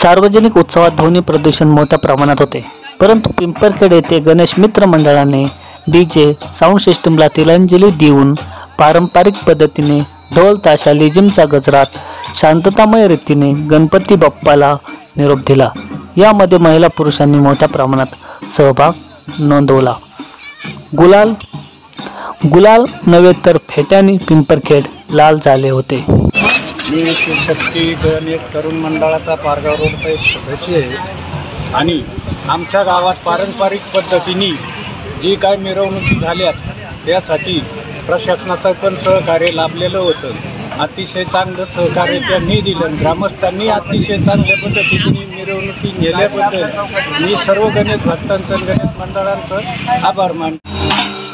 सार्वजनिक उत्सवात ध्वनी प्रदूषण मोठ्या प्रमाणात होते, परंतु पिंपरखेड येथे गणेश मित्र मंडळाने डीजे साऊंड सिस्टमला तिलांजली देऊन पारंपरिक पद्धतीने ढोल ताशा लेझिमच्या गजरात शांततामय रीतीने गणपती बाप्पाला निरोप दिला। यामध्ये महिला पुरुषांनी मोठ्या प्रमाणात सहभाग नोंदवला। गुलाल नव्हे तर फेट्याने पिंपरखेड लाल झाले होते। मी शिवशक्ती गणेश तरुण मंडळाचा पारगाव रोडचा एक सदस्य आहे आणि आमच्या गावात पारंपरिक पद्धतीने जी काय मिरवणुकी झाल्यात त्यासाठी प्रशासनाचं पण सहकार्य लाभलेलं होतं। अतिशय चांगलं सहकार्य त्यांनी दिलं। ग्रामस्थांनी अतिशय चांगल्या पद्धतीने मिरवणुकी नेल्याबद्दल मी सर्व गणेश भक्तांचं गणेश मंडळांचं आभार मानतो।